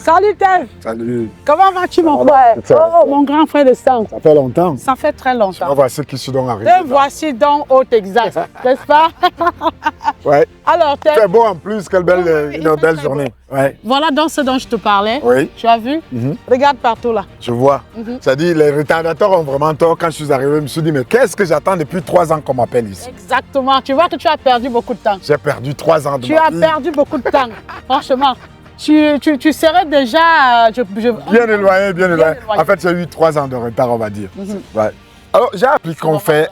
Salut Tev. Salut. Comment vas-tu mon frère? Oh, mon grand frère de sang. Ça fait longtemps. Ça fait très longtemps. Me voici qui suis donc arrivé. Te voici donc au Texas, n'est-ce pas? Ouais. Alors Tev. C'est beau en plus, quelle belle, Oui, une belle journée. Ouais. Voilà donc ce dont je te parlais. Oui. Tu as vu? Regarde partout là. Je vois. C'est-à-dire, les retardateurs ont vraiment tort. Quand je suis arrivé, je me suis dit, mais qu'est-ce que j'attends depuis 3 ans qu'on m'appelle ici? Exactement. Tu vois que tu as perdu beaucoup de temps. J'ai perdu 3 ans de Tu ma as vie. perdu beaucoup de temps. Franchement. Tu serais déjà... Bien éloigné, bien éloigné. En fait, j'ai eu 3 ans de retard, on va dire. Ouais. Alors, j'ai appris qu'on fait...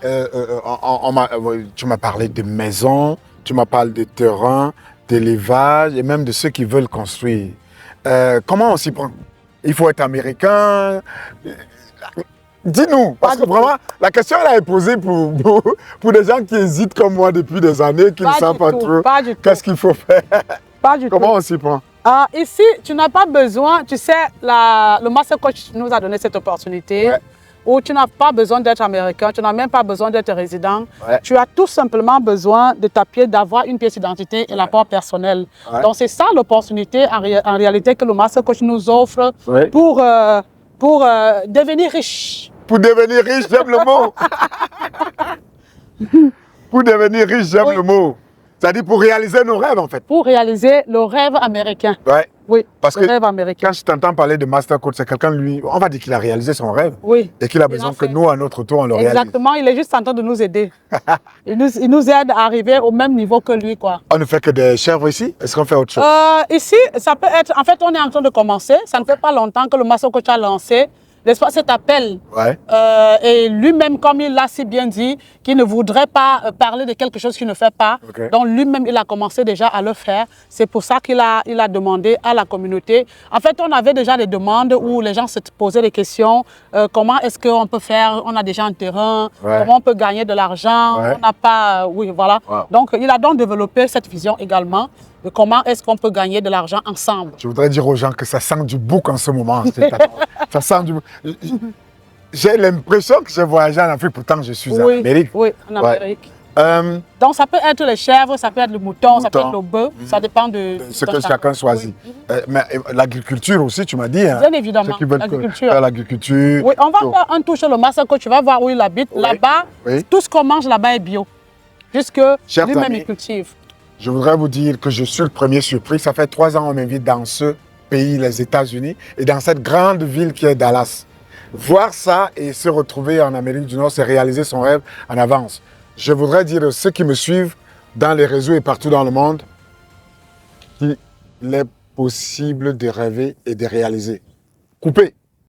tu m'as parlé de maisons, tu m'as parlé de terrain, d'élevage et même de ceux qui veulent construire. Comment on s'y prend? Il faut être américain. Dis-nous, parce que vraiment, la question elle est posée pour des gens qui hésitent comme moi depuis des années, qui ne savent pas trop qu'est-ce qu'il faut faire. Pas du tout. Comment on s'y prend? Ici, tu n'as pas besoin, tu sais, le Master Coach nous a donné cette opportunité où tu n'as pas besoin d'être américain, tu n'as même pas besoin d'être résident. Tu as tout simplement besoin de ta pièce, d'avoir une pièce d'identité et l'apport personnel. Donc c'est ça l'opportunité en réalité que le Master Coach nous offre pour devenir riche. Pour devenir riche, j'aime le mot. Pour devenir riche, j'aime le mot. C'est-à-dire pour réaliser nos rêves, en fait. Pour réaliser le rêve américain. Ouais. Oui, parce le que rêve américain. Quand je t'entends parler de Master Coach, c'est quelqu'un, lui, on va dire qu'il a réalisé son rêve. Oui. Et qu'il a besoin que nous, à notre tour, on le réalise. Exactement, il est juste en train de nous aider. il nous aide à arriver au même niveau que lui, quoi. On ne fait que des chèvres ici? Est-ce qu'on fait autre chose? Ici, ça peut être... En fait, on est en train de commencer. Ça ne fait pas longtemps que le Master Coach a lancé cet appel. Et lui-même, comme il l'a si bien dit, qu'il ne voudrait pas parler de quelque chose qu'il ne fait pas. Donc lui-même, il a commencé déjà à le faire. C'est pour ça qu'il a demandé à la communauté. En fait, on avait déjà des demandes où les gens se posaient des questions. Comment est-ce qu'on peut faire? On a déjà un terrain. Comment on peut gagner de l'argent? On n'a pas... oui, voilà. Donc, il a donc développé cette vision également. De comment est-ce qu'on peut gagner de l'argent ensemble. Je voudrais dire aux gens que ça sent du bouc en ce moment. Ça sent du bouc. J'ai l'impression que j'ai voyagé en Afrique, pourtant je suis en Amérique. Oui, en Amérique. Donc ça peut être les chèvres, ça peut être le mouton, ça peut être le bœuf, ça dépend de ce que chacun choisit. Mais l'agriculture aussi, tu m'as dit. Bien évidemment, l'agriculture. Oui, on va faire un tour chez le Master Coach, tu vas voir où il habite. Là-bas, tout ce qu'on mange là-bas est bio. Jusque lui-même il cultive. Je voudrais vous dire que je suis le premier surpris. Ça fait 3 ans qu'on m'invite dans ce pays, les États-Unis, et dans cette grande ville qui est Dallas. Voir ça et se retrouver en Amérique du Nord, c'est réaliser son rêve en avance. Je voudrais dire à ceux qui me suivent dans les réseaux et partout dans le monde qu'il est possible de rêver et de réaliser. Coupez.